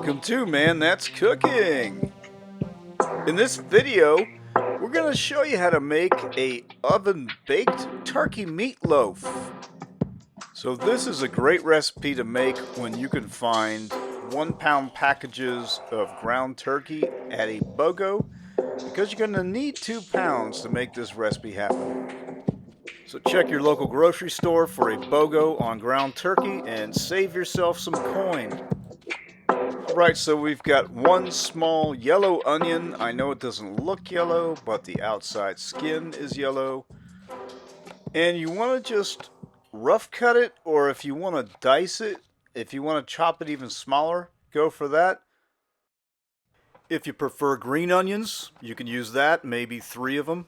Welcome to Man That's Cooking. In this video, we're going to show you how to make a oven-baked turkey meatloaf. So this is a great recipe to make when you can find 1-pound packages of ground turkey at a BOGO, because you're going to need 2 pounds to make this recipe happen. So check your local grocery store for a BOGO on ground turkey and save yourself some coin. Alright, so we've got 1 small yellow onion. I know it doesn't look yellow, but the outside skin is yellow. And you want to just rough cut it, or if you want to dice it, if you want to chop it even smaller, go for that. If you prefer green onions, you can use that, maybe 3 of them,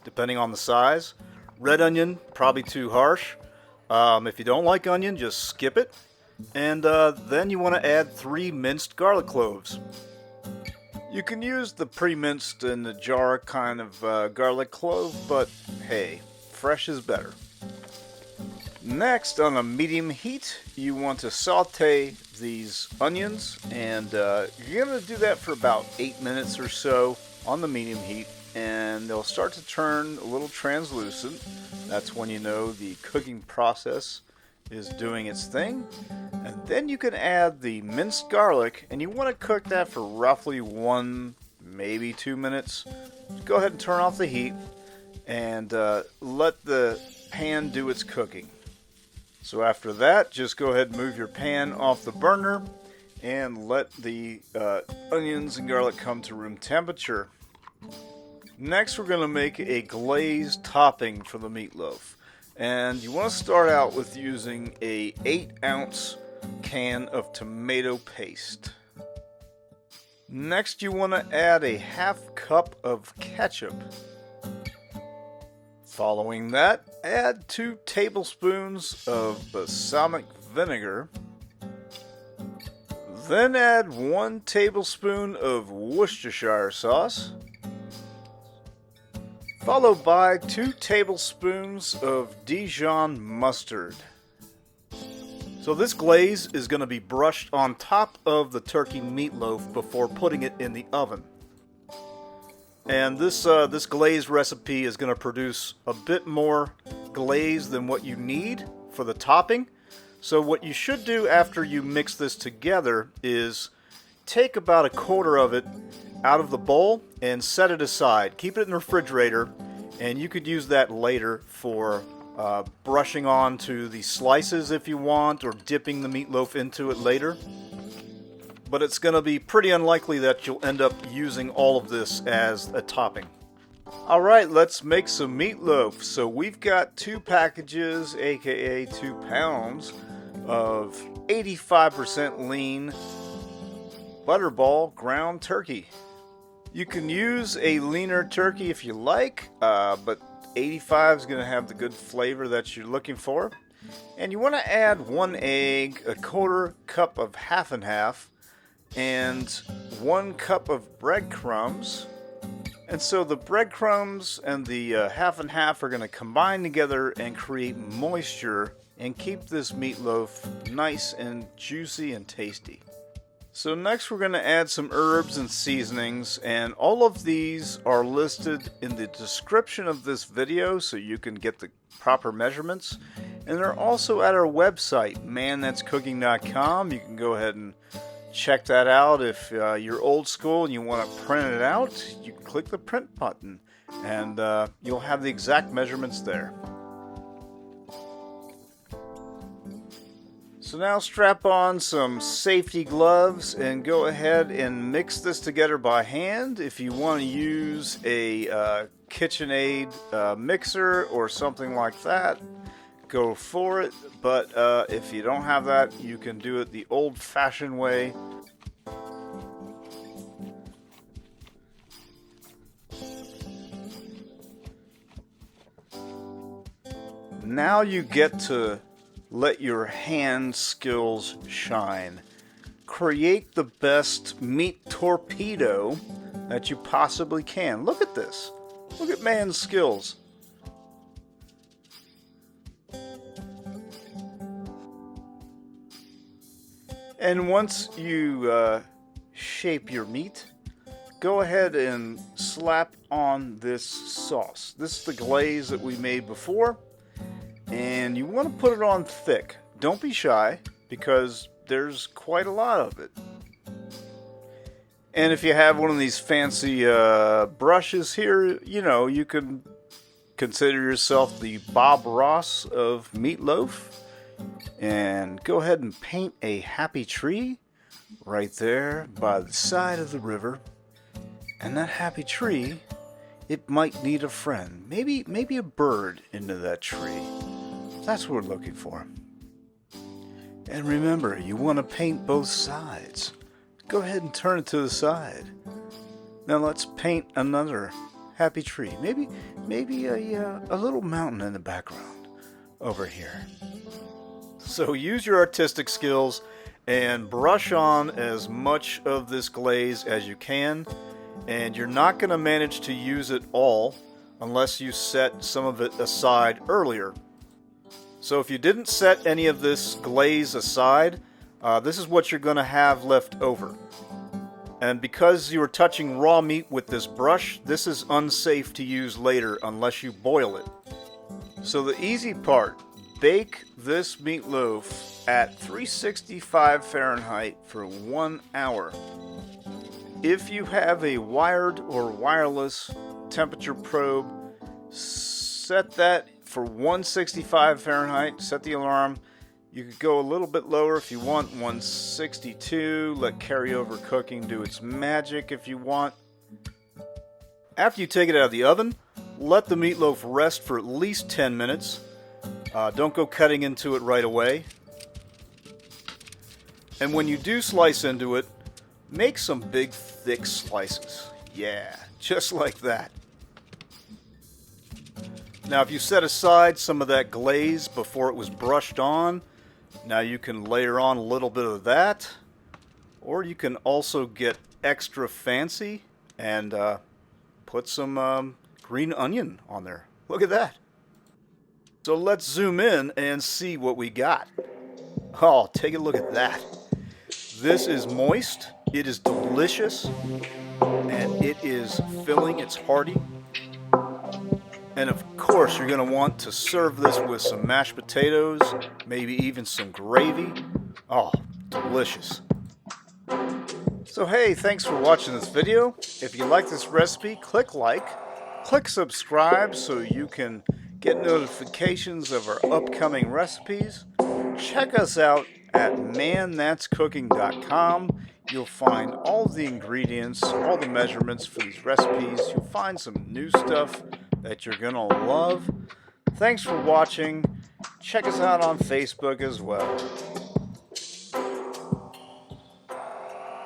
depending on the size. Red onion, probably too harsh. If you don't like onion, just skip it. And then you want to add 3 minced garlic cloves. You can use the pre-minced in the jar kind of garlic clove, but hey, fresh is better. Next, on a medium heat, you want to saute these onions, and you're going to do that for about 8 minutes or so on the medium heat, and they'll start to turn a little translucent. That's when you know the cooking process is doing its thing. And then you can add the minced garlic, and you want to cook that for roughly 1, maybe 2 minutes. Go ahead and turn off the heat and let the pan do its cooking. So after that, just go ahead and move your pan off the burner and let the onions and garlic come to room temperature. Next, we're going to make a glazed topping for the meatloaf. And you want to start out with using a 8-ounce can of tomato paste. Next, you want to add a ½ cup of ketchup. Following that, add 2 tablespoons of balsamic vinegar. Then add 1 tablespoon of Worcestershire sauce, followed by 2 tablespoons of Dijon mustard. So this glaze is going to be brushed on top of the turkey meatloaf before putting it in the oven. And this glaze recipe is going to produce a bit more glaze than what you need for the topping. So what you should do after you mix this together is take about 1/4 of it out of the bowl and set it aside. Keep it in the refrigerator, and you could use that later for brushing on to the slices if you want, or dipping the meatloaf into it later. But it's going to be pretty unlikely that you'll end up using all of this as a topping. Alright, let's make some meatloaf. So we've got 2 packages, aka 2 pounds, of 85% lean butterball ground turkey. You can use a leaner turkey if you like, but 85 is going to have the good flavor that you're looking for. And you want to add 1 egg, 1/4 cup of half and half, and 1 cup of breadcrumbs. And so the breadcrumbs and the half and half are going to combine together and create moisture and keep this meatloaf nice and juicy and tasty. So next we're going to add some herbs and seasonings, and all of these are listed in the description of this video so you can get the proper measurements. And they're also at our website, manthat'scooking.com. You can go ahead and check that out. If you're old school and you want to print it out, you can click the print button and you'll have the exact measurements there. So now strap on some safety gloves and go ahead and mix this together by hand. If you want to use a KitchenAid mixer or something like that, go for it. But if you don't have that, you can do it the old-fashioned way. Now you get to let your hand skills shine. Create the best meat torpedo that you possibly can. Look at this. Look at man's skills. And once you shape your meat, go ahead and slap on this sauce. This is the glaze that we made before, and you want to put it on thick. Don't be shy, because there's quite a lot of it. And if you have one of these fancy brushes here, you know, you can consider yourself the Bob Ross of Meatloaf. And go ahead and paint a happy tree right there by the side of the river. And that happy tree, it might need a friend. Maybe a bird into that tree. That's what we're looking for. And remember, you want to paint both sides. Go ahead and turn it to the side. Now let's paint another happy tree. Maybe a little mountain in the background over here. So use your artistic skills and brush on as much of this glaze as you can. And you're not going to manage to use it all unless you set some of it aside earlier. So if you didn't set any of this glaze aside, this is what you're going to have left over. And because you are touching raw meat with this brush, this is unsafe to use later unless you boil it. So the easy part, bake this meatloaf at 365 Fahrenheit for 1 hour. If you have a wired or wireless temperature probe, set that for 165 Fahrenheit, set the alarm. You could go a little bit lower if you want, 162, let carryover cooking do its magic if you want. After you take it out of the oven, let the meatloaf rest for at least 10 minutes. Don't go cutting into it right away. And when you do slice into it, make some big thick slices. Yeah, just like that. Now if you set aside some of that glaze before it was brushed on, now you can layer on a little bit of that, or you can also get extra fancy and put some green onion on there. Look at that. So let's zoom in and see what we got. Oh, take a look at that. This is moist, it is delicious, and it is filling, it's hearty. And of course, you're going to want to serve this with some mashed potatoes, maybe even some gravy. Oh, delicious. So hey, thanks for watching this video. If you like this recipe, click like, click subscribe so you can get notifications of our upcoming recipes. Check us out at manthat'scooking.com. You'll find all the ingredients, all the measurements for these recipes. You'll find some new stuff that you're gonna love. Thanks for watching. Check us out on Facebook as well.